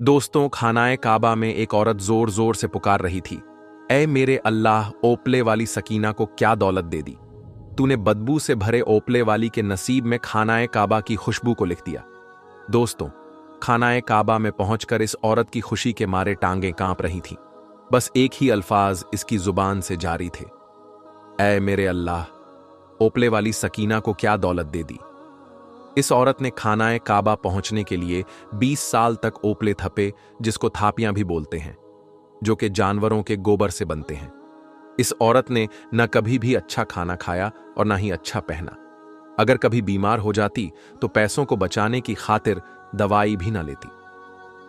दोस्तों, खानाए काबा में एक औरत जोर जोर से पुकार रही थी, ऐ मेरे अल्लाह, ओपले वाली सकीना को क्या दौलत दे दी। तूने बदबू से भरे ओपले वाली के नसीब में खानाए काबा की खुशबू को लिख दिया। दोस्तों, खानाए काबा में पहुंचकर इस औरत की खुशी के मारे टांगें कांप रही थीं। बस एक ही अल्फाज इसकी जुबान से जारी थे, ऐ मेरे अल्लाह, ओपले वाली सकीना को क्या दौलत दे दी। इस औरत ने खानाए काबा पहुंचने के लिए 20 साल तक ओपले थपे, जिसको थापियां भी बोलते हैं, जो कि जानवरों के गोबर से बनते हैं। इस औरत ने न कभी भी अच्छा खाना खाया और न ही अच्छा पहना। अगर कभी बीमार हो जाती तो पैसों को बचाने की खातिर दवाई भी न लेती।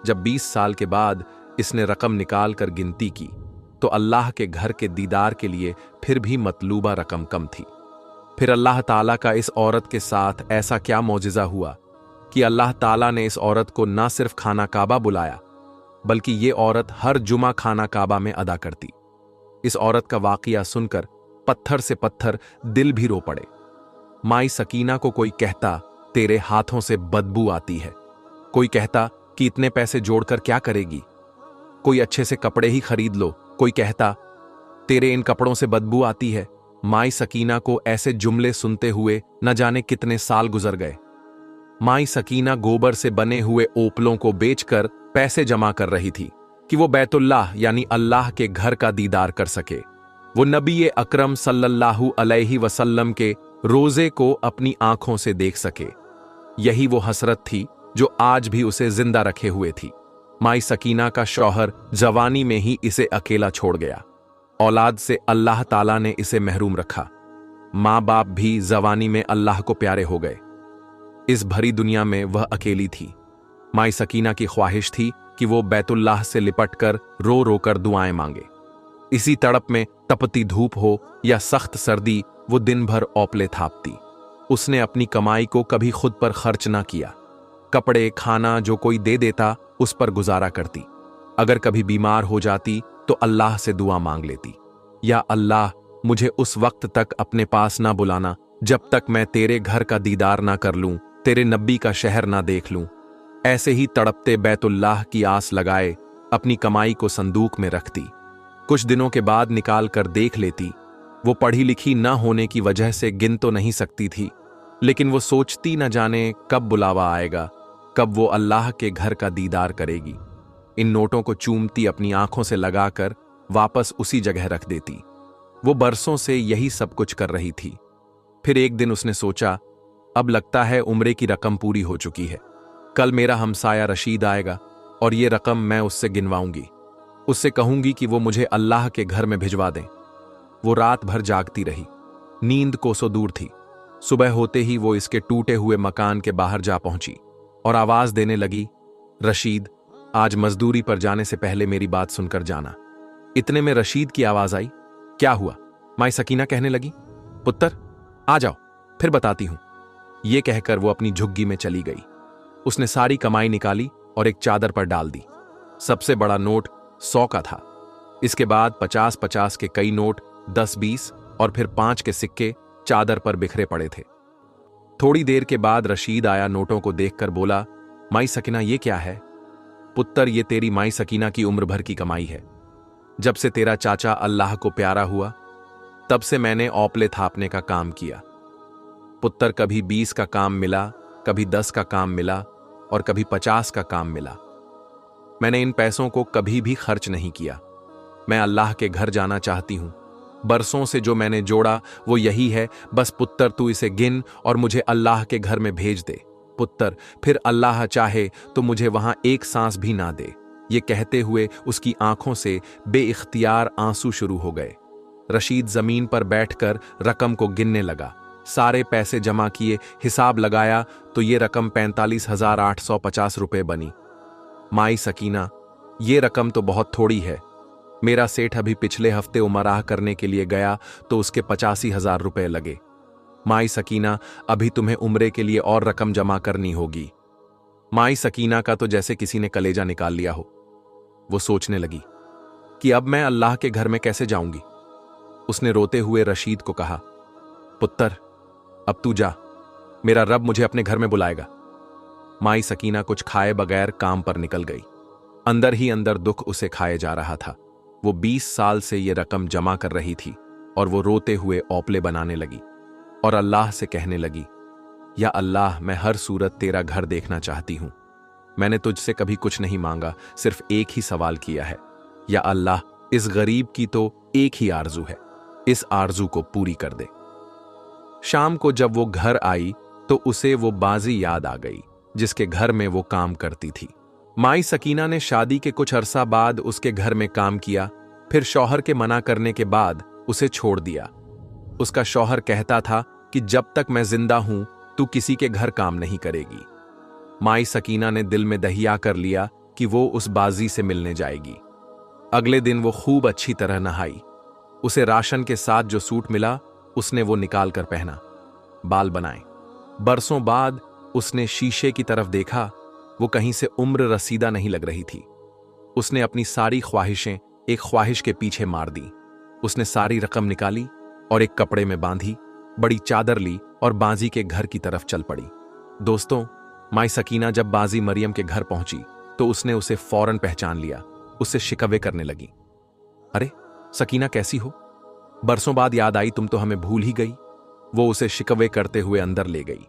जब 20 साल के बाद इसने रकम निकाल कर गिनती की तो अल्लाह के घर के दीदार के लिए फिर भी मतलूबा रकम कम थी। फिर अल्लाह ताला का इस औरत के साथ ऐसा क्या मौजिज़ा हुआ कि अल्लाह ताला ने इस औरत को ना सिर्फ खाना काबा बुलाया, बल्कि ये औरत हर जुमा खाना काबा में अदा करती। इस औरत का वाक़िया सुनकर पत्थर से पत्थर दिल भी रो पड़े। माई सकीना को कोई कहता, तेरे हाथों से बदबू आती है। कोई कहता कि इतने पैसे जोड़कर क्या करेगी, कोई अच्छे से कपड़े ही खरीद लो। कोई कहता, तेरे इन कपड़ों से बदबू आती है। माई सकीना को ऐसे जुमले सुनते हुए न जाने कितने साल गुजर गए। माई सकीना गोबर से बने हुए ओपलों को बेचकर पैसे जमा कर रही थी कि वो बैतुल्लाह यानी अल्लाह के घर का दीदार कर सके। वो नबी अकरम सल्लल्लाहु अलैहि वसल्लम के रोजे को अपनी आंखों से देख सके। यही वो हसरत थी जो आज भी उसे जिंदा रखे हुए थी। माई सकीना का शौहर जवानी में ही इसे अकेला छोड़ गया। औलाद से अल्लाह ताला ने इसे महरूम रखा। माँ बाप भी जवानी में अल्लाह को प्यारे हो गए। इस भरी दुनिया में वह अकेली थी। माई सकीना की ख्वाहिश थी कि वो बैतुल्लाह से लिपटकर रो रो कर दुआएं मांगे। इसी तड़प में तपती धूप हो या सख्त सर्दी, वो दिन भर औपले थापती। उसने अपनी कमाई को कभी खुद पर खर्च ना किया। कपड़े खाना जो कोई दे देता उस पर गुजारा करती। अगर कभी बीमार हो जाती तो अल्लाह से दुआ मांग लेती, या अल्लाह, मुझे उस वक्त तक अपने पास ना बुलाना जब तक मैं तेरे घर का दीदार ना कर लूं, तेरे नबी का शहर ना देख लूं। ऐसे ही तड़पते बैतुल्लाह की आस लगाए अपनी कमाई को संदूक में रखती। कुछ दिनों के बाद निकाल कर देख लेती। वो पढ़ी लिखी न होने की वजह से गिन तो नहीं सकती थी, लेकिन वो सोचती न जाने कब बुलावा आएगा, कब वो अल्लाह के घर का दीदार करेगी। इन नोटों को चूमती अपनी आंखों से लगाकर वापस उसी जगह रख देती। वो बरसों से यही सब कुछ कर रही थी। फिर एक दिन उसने सोचा, अब लगता है उम्रे की रकम पूरी हो चुकी है। कल मेरा हमसाया रशीद आएगा और ये रकम मैं उससे गिनवाऊंगी। उससे कहूंगी कि वो मुझे अल्लाह के घर में भिजवा दें। वो रात भर जागती रही। नींद कोसों दूर थी। सुबह होते ही वो इसके टूटे हुए मकान के बाहर जा पहुंची और आवाज देने लगी, रशीद, आज मजदूरी पर जाने से पहले मेरी बात सुनकर जाना। इतने में रशीद की आवाज आई, क्या हुआ? माई सकीना कहने लगी, पुत्र आ जाओ, फिर बताती हूं। ये कहकर वो अपनी झुग्गी में चली गई। उसने सारी कमाई निकाली और एक चादर पर डाल दी। सबसे बड़ा नोट 100 का था। इसके बाद 50-50 के कई नोट, 10-20 और फिर 5 के सिक्के चादर पर बिखरे पड़े थे। थोड़ी देर के बाद रशीद आया। नोटों को देखकर बोला, माई सकीना, ये क्या है? पुत्र, ये तेरी माई सकीना की उम्र भर की कमाई है। जब से तेरा चाचा अल्लाह को प्यारा हुआ, तब से मैंने औपले थापने का काम किया। पुत्र, कभी 20 का काम मिला, कभी 10 का काम मिला और कभी 50 का काम मिला। मैंने इन पैसों को कभी भी खर्च नहीं किया। मैं अल्लाह के घर जाना चाहती हूं। बरसों से जो मैंने जोड़ा वो यही है। बस पुत्र, तू इसे गिन और मुझे अल्लाह के घर में भेज दे। पुत्र, फिर अल्लाह चाहे तो मुझे वहां एक सांस भी ना दे। ये कहते हुए उसकी आंखों से बेइख्तियार आंसू शुरू हो गए। रशीद जमीन पर बैठकर रकम को गिनने लगा। सारे पैसे जमा किए, हिसाब लगाया तो ये रकम 45,850 रुपए बनी। माई सकीना, ये रकम तो बहुत थोड़ी है। मेरा सेठ अभी पिछले हफ्ते उमराह करने के लिए गया तो उसके 85,000 रुपए लगे। माई सकीना, अभी तुम्हें उम्रे के लिए और रकम जमा करनी होगी। माई सकीना का तो जैसे किसी ने कलेजा निकाल लिया हो। वो सोचने लगी कि अब मैं अल्लाह के घर में कैसे जाऊंगी। उसने रोते हुए रशीद को कहा, पुत्र, अब तू जा, मेरा रब मुझे अपने घर में बुलाएगा। माई सकीना कुछ खाए बगैर काम पर निकल गई। अंदर ही अंदर दुख उसे खाए जा रहा था। वो 20 साल से ये रकम जमा कर रही थी और वो रोते हुए ओपले बनाने लगी और अल्लाह से कहने लगी, या अल्लाह, मैं हर सूरत तेरा घर देखना चाहती हूं। मैंने तुझसे कभी कुछ नहीं मांगा, सिर्फ एक ही सवाल किया है, या अल्लाह, इस गरीब की तो एक ही आरजू है, इस आरजू को पूरी कर दे। शाम को जब वो घर आई तो उसे वो बाजी याद आ गई जिसके घर में वो काम करती थी। माई सकीना ने शादी के कुछ अरसा बाद उसके घर में काम किया, फिर शौहर के मना करने के बाद उसे छोड़ दिया। उसका शौहर कहता था कि जब तक मैं जिंदा हूं तू किसी के घर काम नहीं करेगी। माई सकीना ने दिल में दहिया कर लिया कि वो उस बाजी से मिलने जाएगी। अगले दिन वो खूब अच्छी तरह नहाई। उसे राशन के साथ जो सूट मिला उसने वो निकाल कर पहना, बाल बनाए। बरसों बाद उसने शीशे की तरफ देखा, वो कहीं से उम्र रसीदा नहीं लग रही थी। उसने अपनी सारी ख्वाहिशें एक ख्वाहिश के पीछे मार दी। उसने सारी रकम निकाली और एक कपड़े में बांधी, बड़ी चादर ली और बाजी के घर की तरफ चल पड़ी। दोस्तों, माई सकीना जब बाजी मरियम के घर पहुंची तो उसने उसे फौरन पहचान लिया। उससे शिकवे करने लगी, अरे सकीना, कैसी हो? बरसों बाद याद आई, तुम तो हमें भूल ही गई। वो उसे शिकवे करते हुए अंदर ले गई।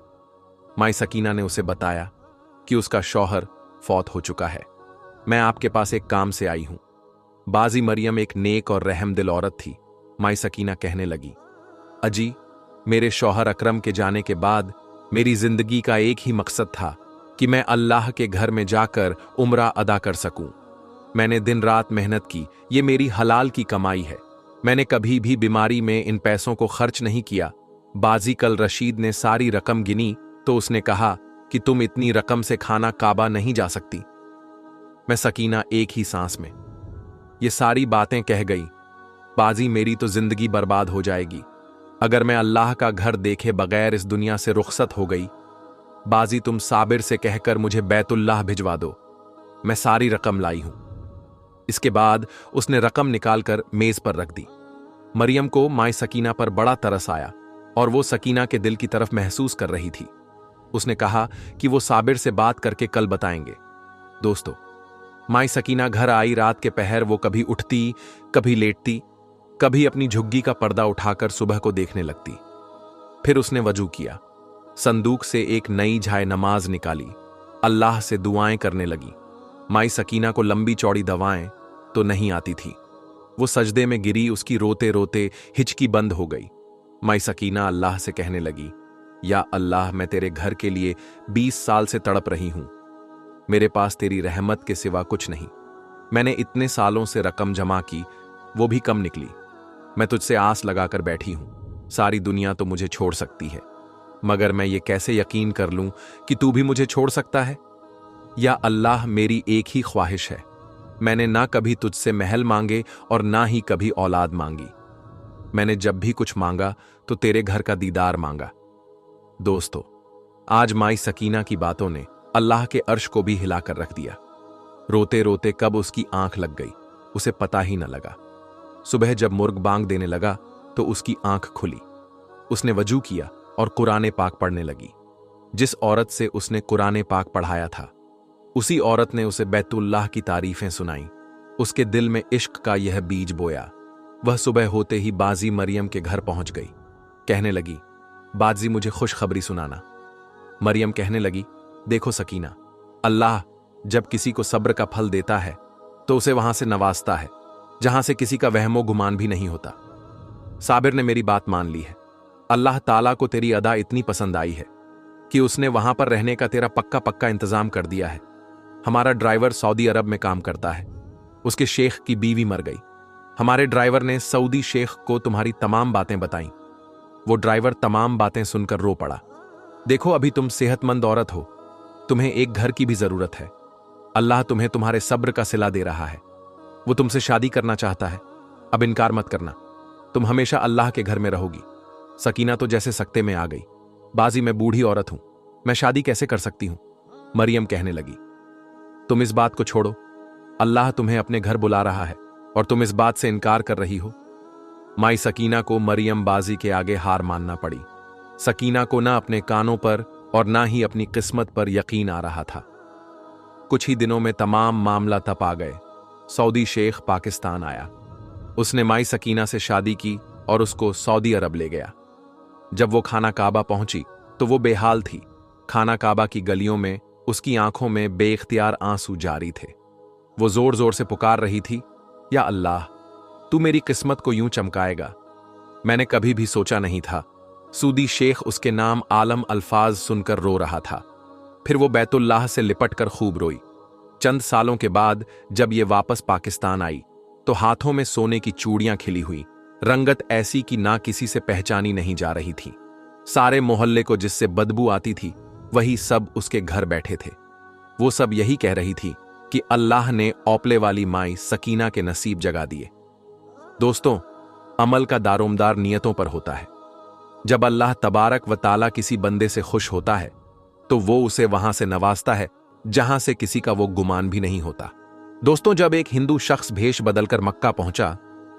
माई सकीना ने उसे बताया कि उसका शौहर फौत हो चुका है। मैं आपके पास एक काम से आई हूं। बाजी मरियम एक नेक और रहमदिल औरत थी। माई सकीना कहने लगी, अजी, मेरे शौहर अकरम के जाने के बाद मेरी जिंदगी का एक ही मकसद था कि मैं अल्लाह के घर में जाकर उम्रा अदा कर सकूं। मैंने दिन रात मेहनत की, ये मेरी हलाल की कमाई है। मैंने कभी भी बीमारी में इन पैसों को खर्च नहीं किया। बाजी कल रशीद ने सारी रकम गिनी तो उसने कहा कि तुम इतनी रकम से खाना काबा नहीं जा सकती। मैं सकीना एक ही सांस में ये सारी बातें कह गई, बाजी, मेरी तो जिंदगी बर्बाद हो जाएगी अगर मैं अल्लाह का घर देखे बगैर इस दुनिया से रुखसत हो गई। बाजी, तुम साबिर से कहकर मुझे बैतुल्लाह भिजवा दो, मैं सारी रकम लाई हूं। इसके बाद उसने रकम निकालकर मेज पर रख दी। मरियम को माई सकीना पर बड़ा तरस आया और वो सकीना के दिल की तरफ महसूस कर रही थी। उसने कहा कि वो साबिर से बात करके कल बताएंगे। दोस्तों, माई सकीना घर आई। रात के पहर वो कभी उठती, कभी लेटती, कभी अपनी झुग्गी का पर्दा उठाकर सुबह को देखने लगती। फिर उसने वजू किया, संदूक से एक नई झाय नमाज निकाली, अल्लाह से दुआएं करने लगी। माई सकीना को लंबी चौड़ी दवाएं तो नहीं आती थी। वो सजदे में गिरी, उसकी रोते रोते हिचकी बंद हो गई। माई सकीना अल्लाह से कहने लगी, या अल्लाह, मैं तेरे घर के लिए 20 साल से तड़प रही हूं। मेरे पास तेरी रहमत के सिवा कुछ नहीं। मैंने इतने सालों से रकम जमा की, वो भी कम निकली। मैं तुझसे आस लगाकर बैठी हूं। सारी दुनिया तो मुझे छोड़ सकती है, मगर मैं ये कैसे यकीन कर लूं कि तू भी मुझे छोड़ सकता है? या अल्लाह, मेरी एक ही ख्वाहिश है। मैंने ना कभी तुझसे महल मांगे और ना ही कभी औलाद मांगी। मैंने जब भी कुछ मांगा तो तेरे घर का दीदार मांगा। दोस्तों, आज माई सकीना की बातों ने अल्लाह के अर्श को भी हिलाकर रख दिया। रोते रोते कब उसकी आंख लग गई उसे पता ही न लगा। सुबह जब मुर्ग बांग देने लगा तो उसकी आंख खुली। उसने वजू किया और कुरान पाक पढ़ने लगी। जिस औरत से उसने कुरान पाक पढ़ाया था उसी औरत ने उसे बैतुल्लाह की तारीफें सुनाई। उसके दिल में इश्क का यह बीज बोया। वह सुबह होते ही बाजी मरियम के घर पहुंच गई। कहने लगी, बाजी, मुझे खुशखबरी सुनाना। मरियम कहने लगी, देखो सकीना, अल्लाह जब किसी को सब्र का फल देता है तो उसे वहां से नवाजता है जहां से किसी का वहमो गुमान भी नहीं होता। साबिर ने मेरी बात मान ली है। अल्लाह ताला को तेरी अदा इतनी पसंद आई है कि उसने वहां पर रहने का तेरा पक्का पक्का इंतजाम कर दिया है। हमारा ड्राइवर सऊदी अरब में काम करता है। उसके शेख की बीवी मर गई। हमारे ड्राइवर ने सऊदी शेख को तुम्हारी तमाम बातें बताईं। वो ड्राइवर तमाम बातें सुनकर रो पड़ा। देखो, अभी तुम सेहतमंद औरत हो, तुम्हें एक घर की भी जरूरत है। अल्लाह तुम्हें तुम्हारे सब्र का सिला दे रहा है। वो तुमसे शादी करना चाहता है। अब इनकार मत करना, तुम हमेशा अल्लाह के घर में रहोगी। सकीना तो जैसे सकते में आ गई। बाजी, मैं बूढ़ी औरत हूं, मैं शादी कैसे कर सकती हूं? मरियम कहने लगी, तुम इस बात को छोड़ो, अल्लाह तुम्हें अपने घर बुला रहा है और तुम इस बात से इनकार कर रही हो। माई सकीना को मरियम बाजी के आगे हार मानना पड़ी। सकीना को ना अपने कानों पर और ना ही अपनी किस्मत पर यकीन आ रहा था। कुछ ही दिनों में तमाम मामला तप आ गए। सऊदी शेख पाकिस्तान आया। उसने माई सकीना से शादी की और उसको सऊदी अरब ले गया। जब वो खाना काबा पहुंची तो वो बेहाल थी। खाना काबा की गलियों में उसकी आंखों में बेइख्तियार आंसू जारी थे। वो जोर जोर से पुकार रही थी, या अल्लाह, तू मेरी किस्मत को यूं चमकाएगा। मैंने कभी भी सोचा नहीं था। सूदी शेख उसके नाम आलम अल्फाज सुनकर रो रहा था। फिर वो बैतुल्लाह से लिपटकर खूब रोई। चंद सालों के बाद जब ये वापस पाकिस्तान आई तो हाथों में सोने की चूड़ियां खिली हुई, रंगत ऐसी कि ना किसी से पहचानी नहीं जा रही थी। सारे मोहल्ले को जिससे बदबू आती थी वही सब उसके घर बैठे थे। वो सब यही कह रही थी कि अल्लाह ने ओपले वाली माई सकीना के नसीब जगा दिए। दोस्तों, अमल का दारोमदार नियतों पर होता है। जब अल्लाह तबारक व ताला किसी बंदे से खुश होता है तो वो उसे वहां से नवाजता है जहां से किसी का वो गुमान भी नहीं होता। दोस्तों, जब एक हिंदू शख्स भेष बदलकर मक्का पहुंचा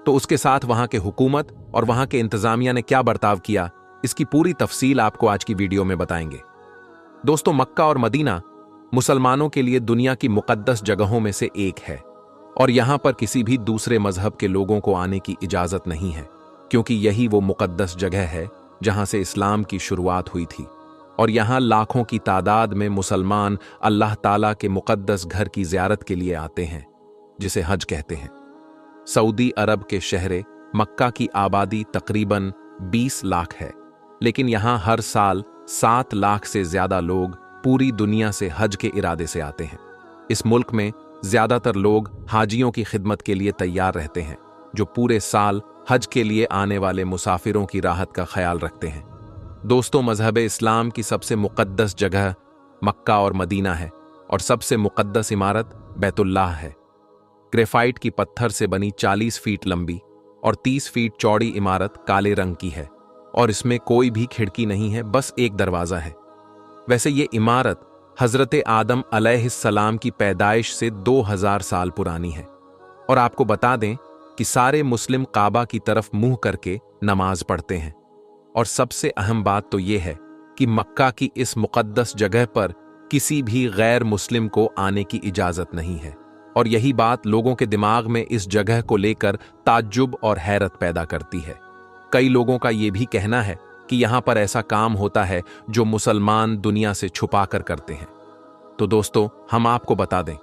तो उसके साथ वहां के हुकूमत और वहां के इंतजामिया ने क्या बर्ताव किया, इसकी पूरी तफसील आपको आज की वीडियो में बताएंगे। दोस्तों, मक्का और मदीना मुसलमानों के लिए दुनिया की मुकद्दस जगहों में से एक है और यहां पर किसी भी दूसरे मजहब के लोगों को आने की इजाजत नहीं है, क्योंकि यही वो मुकद्दस जगह है जहां से इस्लाम की शुरुआत हुई थी। और यहां लाखों की तादाद में मुसलमान अल्लाह ताला के मुकद्दस घर की ज़ियारत के लिए आते हैं, जिसे हज कहते हैं। सऊदी अरब के शहर मक्का की आबादी तकरीबन 20 लाख है, लेकिन यहां हर साल 7 लाख से ज्यादा लोग पूरी दुनिया से हज के इरादे से आते हैं। इस मुल्क में ज्यादातर लोग हाजियों की खिदमत के लिए तैयार रहते हैं, जो पूरे साल हज के लिए आने वाले मुसाफिरों की राहत का ख्याल रखते हैं। दोस्तों, मजहब इस्लाम की सबसे मुकद्दस जगह मक्का और मदीना है और सबसे मुकद्दस इमारत बैतुल्लाह है। ग्रेफाइट की पत्थर से बनी 40 फीट लंबी और 30 फीट चौड़ी इमारत काले रंग की है और इसमें कोई भी खिड़की नहीं है, बस एक दरवाजा है। वैसे ये इमारत हजरत आदम अलैहिस्सलाम की पैदाइश से 2000 साल पुरानी है। और आपको बता दें कि सारे मुस्लिम काबा की तरफ मुंह करके नमाज पढ़ते हैं। और सबसे अहम बात तो यह है कि मक्का की इस मुकद्दस जगह पर किसी भी गैर मुस्लिम को आने की इजाजत नहीं है। और यही बात लोगों के दिमाग में इस जगह को लेकर ताज्जुब और हैरत पैदा करती है। कई लोगों का यह भी कहना है कि यहां पर ऐसा काम होता है जो मुसलमान दुनिया से छुपा कर करते हैं। तो दोस्तों, हम आपको बता दें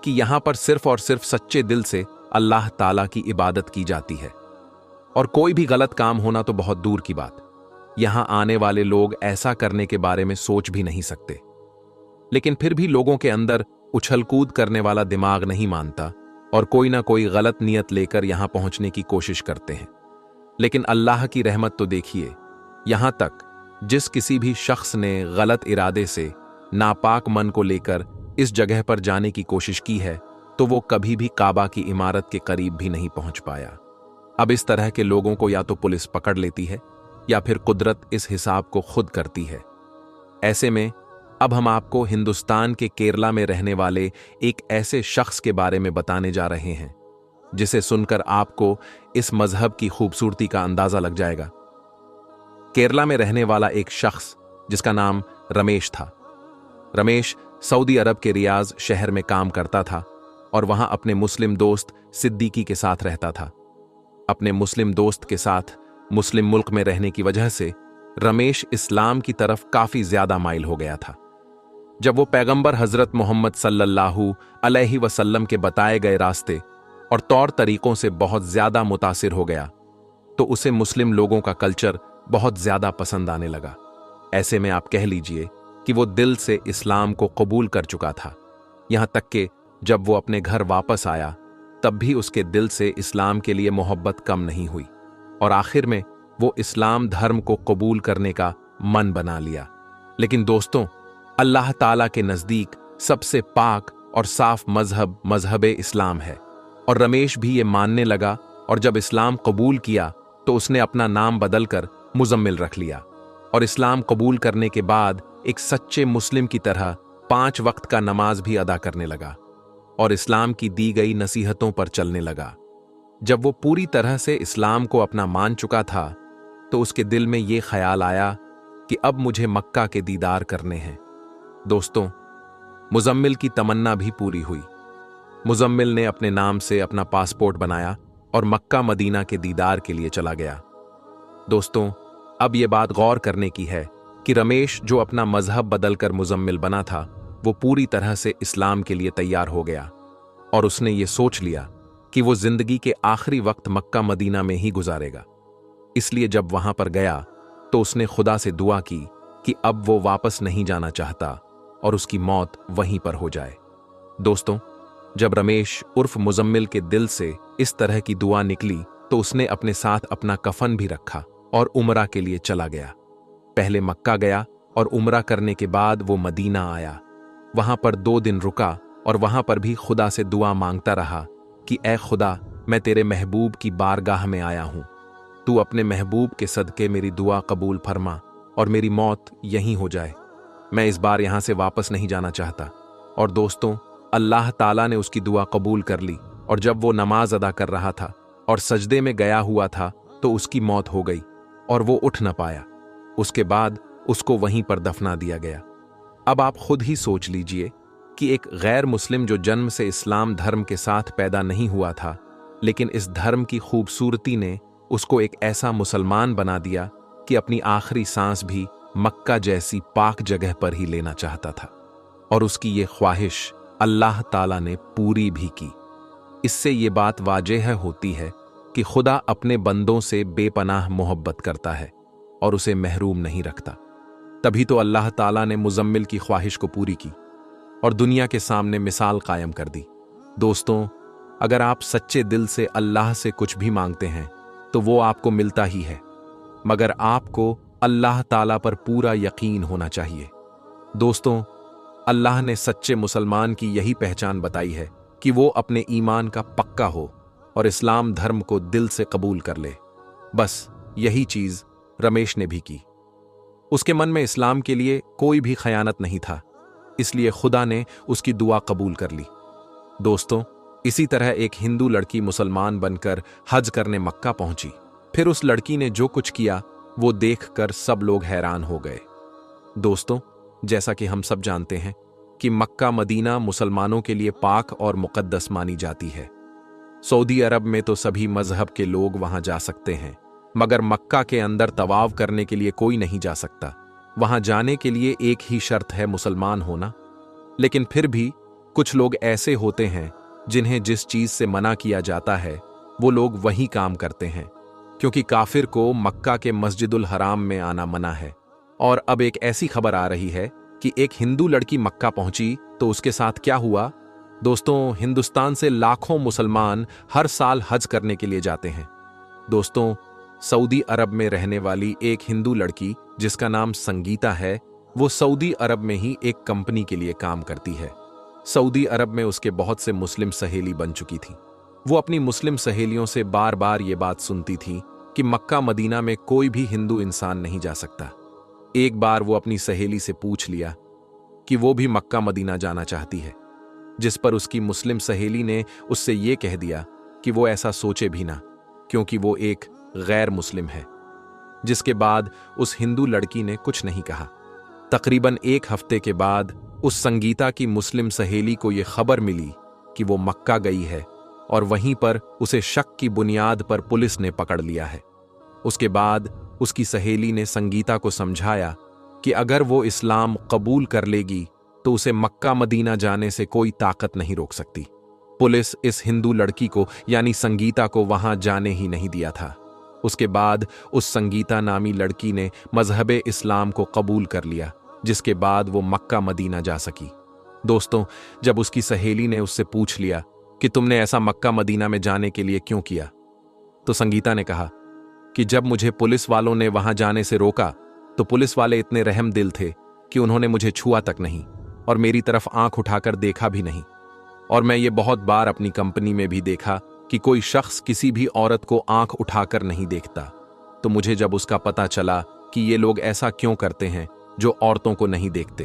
कि यहां पर सिर्फ और सिर्फ सच्चे दिल से अल्लाह ताला की इबादत की जाती है और कोई भी गलत काम होना तो बहुत दूर की बात। यहां आने वाले लोग ऐसा करने के बारे में सोच भी नहीं सकते, लेकिन फिर भी लोगों के अंदर उछलकूद करने वाला दिमाग नहीं मानता और कोई ना कोई गलत नियत लेकर यहां पहुंचने की कोशिश करते हैं। लेकिन अल्लाह की रहमत तो देखिए, यहां तक जिस किसी भी शख्स ने गलत इरादे से नापाक मन को लेकर इस जगह पर जाने की कोशिश की है तो वो कभी भी काबा की इमारत के करीब भी नहीं पहुंच पाया। अब इस तरह के लोगों को या तो पुलिस पकड़ लेती है या फिर कुदरत इस हिसाब को खुद करती है। ऐसे में अब हम आपको हिंदुस्तान के केरला में रहने वाले एक ऐसे शख्स के बारे में बताने जा रहे हैं जिसे सुनकर आपको इस मजहब की खूबसूरती का अंदाजा लग जाएगा। केरला में रहने वाला एक शख्स जिसका नाम रमेश था। रमेश सऊदी अरब के रियाज शहर में काम करता था और वहां अपने मुस्लिम दोस्त सिद्दीकी के साथ रहता था। अपने मुस्लिम दोस्त के साथ मुस्लिम मुल्क में रहने की वजह से रमेश इस्लाम की तरफ काफी ज्यादा माइल हो गया था। जब वो पैगंबर हजरत मोहम्मद सल्लल्लाहु अलैहि वसल्लम के बताए गए रास्ते और तौर तरीकों से बहुत ज्यादा मुतासिर हो गया तो उसे मुस्लिम लोगों का कल्चर बहुत ज्यादा पसंद आने लगा। ऐसे में आप कह लीजिए कि वो दिल से इस्लाम को कबूल कर चुका था। यहां तक कि जब वो अपने घर वापस आया तब भी उसके दिल से इस्लाम के लिए मोहब्बत कम नहीं हुई और आखिर में वो इस्लाम धर्म को कबूल करने का मन बना लिया। लेकिन दोस्तों, अल्लाह ताला के नजदीक सबसे पाक और साफ मजहब मजहब इस्लाम है और रमेश भी ये मानने लगा और जब इस्लाम कबूल किया तो उसने अपना नाम बदलकर मुजम्मिल रख लिया और इस्लाम कबूल करने के बाद एक सच्चे मुस्लिम की तरह 5 वक्त का नमाज भी अदा करने लगा और इस्लाम की दी गई नसीहतों पर चलने लगा। जब वो पूरी तरह से इस्लाम को अपना मान चुका था तो उसके दिल में ये ख्याल आया कि अब मुझे मक्का के दीदार करने हैं। दोस्तों, मुजम्मिल की तमन्ना भी पूरी हुई। मुजम्मिल ने अपने नाम से अपना पासपोर्ट बनाया और मक्का मदीना के दीदार के लिए चला गया। दोस्तों, अब यह बात गौर करने की है कि रमेश जो अपना मजहब बदलकर मुजम्मिल बना था, वो पूरी तरह से इस्लाम के लिए तैयार हो गया और उसने ये सोच लिया कि वो जिंदगी के आखिरी वक्त मक्का मदीना में ही गुजारेगा। इसलिए जब वहां पर गया तो उसने खुदा से दुआ की कि अब वो वापस नहीं जाना चाहता और उसकी मौत वहीं पर हो जाए। दोस्तों, जब रमेश उर्फ मुजम्मिल के दिल से इस तरह की दुआ निकली तो उसने अपने साथ अपना कफन भी रखा और उम्रा के लिए चला गया। पहले मक्का गया और उम्रा करने के बाद वो मदीना आया। वहां पर 2 दिन रुका और वहां पर भी खुदा से दुआ मांगता रहा कि ऐ खुदा, मैं तेरे महबूब की बारगाह में आया हूं, तू अपने महबूब के सदके मेरी दुआ कबूल फरमा और मेरी मौत यहीं हो जाए। मैं इस बार यहां से वापस नहीं जाना चाहता। और दोस्तों, अल्लाह ताला ने उसकी दुआ कबूल कर ली और जब वो नमाज अदा कर रहा था और सजदे में गया हुआ था तो उसकी मौत हो गई और वो उठ न पाया। उसके बाद उसको वहीं पर दफना दिया गया। अब आप खुद ही सोच लीजिए कि एक गैर मुस्लिम जो जन्म से इस्लाम धर्म के साथ पैदा नहीं हुआ था, लेकिन इस धर्म की खूबसूरती ने उसको एक ऐसा मुसलमान बना दिया कि अपनी आखिरी सांस भी मक्का जैसी पाक जगह पर ही लेना चाहता था। और उसकी ये ख्वाहिश अल्लाह ताला ने पूरी भी की। इससे ये बात वाज़ेह होती है कि खुदा अपने बंदों से बेपनाह मोहब्बत करता है और उसे महरूम नहीं रखता। तभी तो अल्लाह ताला ने मुजम्मिल की ख्वाहिश को पूरी की और दुनिया के सामने मिसाल कायम कर दी। दोस्तों, अगर आप सच्चे दिल से अल्लाह से कुछ भी मांगते हैं तो वो आपको मिलता ही है, मगर आपको अल्लाह ताला पर पूरा यकीन होना चाहिए। दोस्तों, अल्लाह ने सच्चे मुसलमान की यही पहचान बताई है कि वो अपने ईमान का पक्का हो और इस्लाम धर्म को दिल से कबूल कर ले। बस यही चीज रमेश ने भी की। उसके मन में इस्लाम के लिए कोई भी खयानत नहीं था, इसलिए खुदा ने उसकी दुआ कबूल कर ली। दोस्तों, इसी तरह एक हिंदू लड़की मुसलमान बनकर हज करने मक्का पहुंची। फिर उस लड़की ने जो कुछ किया वो देखकर सब लोग हैरान हो गए। दोस्तों, जैसा कि हम सब जानते हैं कि मक्का मदीना मुसलमानों के लिए पाक और मुकद्दस मानी जाती है। सऊदी अरब में तो सभी मजहब के लोग वहां जा सकते हैं, मगर मक्का के अंदर तवाफ करने के लिए कोई नहीं जा सकता। वहां जाने के लिए एक ही शर्त है, मुसलमान होना। लेकिन फिर भी कुछ लोग ऐसे होते हैं जिन्हें जिस चीज से मना किया जाता है वो लोग वही काम करते हैं, क्योंकि काफिर को मक्का के मस्जिदुल हराम में आना मना है। और अब एक ऐसी खबर आ रही है कि एक हिंदू लड़की मक्का पहुंची तो उसके साथ क्या हुआ। दोस्तों, हिंदुस्तान से लाखों मुसलमान हर साल हज करने के लिए जाते हैं। दोस्तों, सऊदी अरब में रहने वाली एक हिंदू लड़की जिसका नाम संगीता है, वो सऊदी अरब में ही एक कंपनी के लिए काम करती है। सऊदी अरब में उसके बहुत से मुस्लिम सहेली बन चुकी थी। वो अपनी मुस्लिम सहेलियों से बार बार ये बात सुनती थी कि मक्का मदीना में कोई भी हिंदू इंसान नहीं जा सकता। एक बार वो अपनी सहेली से पूछ लिया कि वो भी मक्का मदीना जाना चाहती है, जिस पर उसकी मुस्लिम सहेली ने उससे ये कह दिया कि वो ऐसा सोचे भी ना, क्योंकि वो एक गैर मुस्लिम है। जिसके बाद उस हिंदू लड़की ने कुछ नहीं कहा। तकरीबन 1 हफ्ते के बाद उस संगीता की मुस्लिम सहेली को यह खबर मिली कि वो मक्का गई है और वहीं पर उसे शक की बुनियाद पर पुलिस ने पकड़ लिया है। उसके बाद उसकी सहेली ने संगीता को समझाया कि अगर वो इस्लाम कबूल कर लेगी तो उसे मक्का मदीना जाने से कोई ताकत नहीं रोक सकती। पुलिस इस हिंदू लड़की को यानी संगीता को वहां जाने ही नहीं दिया था। उसके बाद उस संगीता नामी लड़की ने मजहबे इस्लाम को कबूल कर लिया, जिसके बाद वो मक्का मदीना जा सकी। दोस्तों, जब उसकी सहेली ने उससे पूछ लिया कि तुमने ऐसा मक्का मदीना में जाने के लिए क्यों किया, तो संगीता ने कहा कि जब मुझे पुलिस वालों ने वहां जाने से रोका तो पुलिस वाले इतने रहम दिल थे कि उन्होंने मुझे छुआ तक नहीं और मेरी तरफ आंख उठाकर देखा भी नहीं। और मैं ये बहुत बार अपनी कंपनी में भी देखा कि कोई शख्स किसी भी औरत को आंख उठाकर नहीं देखता। तो मुझे जब उसका पता चला कि ये लोग ऐसा क्यों करते हैं जो औरतों को नहीं देखते,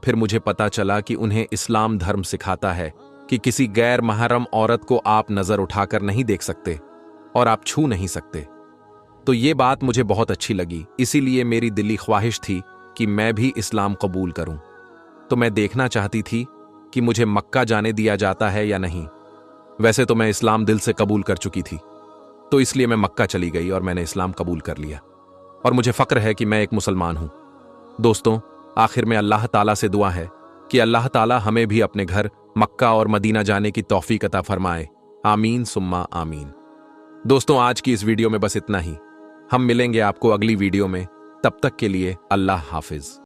फिर मुझे पता चला कि उन्हें इस्लाम धर्म सिखाता है कि किसी गैर महरम औरत को आप नजर उठाकर नहीं देख सकते और आप छू नहीं सकते। तो ये बात मुझे बहुत अच्छी लगी, इसीलिए मेरी दिली ख्वाहिश थी कि मैं भी इस्लाम कबूल करूं। तो मैं देखना चाहती थी कि मुझे मक्का जाने दिया जाता है या नहीं। वैसे तो मैं इस्लाम दिल से कबूल कर चुकी थी, तो इसलिए मैं मक्का चली गई और मैंने इस्लाम कबूल कर लिया, और मुझे फक्र है कि मैं एक मुसलमान हूं। दोस्तों, आखिर में अल्लाह ताला से दुआ है कि अल्लाह ताला हमें भी अपने घर मक्का और मदीना जाने की तौफीक अता फरमाए। आमीन सुम्मा आमीन। दोस्तों, आज की इस वीडियो में बस इतना ही। हम मिलेंगे आपको अगली वीडियो में। तब तक के लिए अल्लाह हाफिज।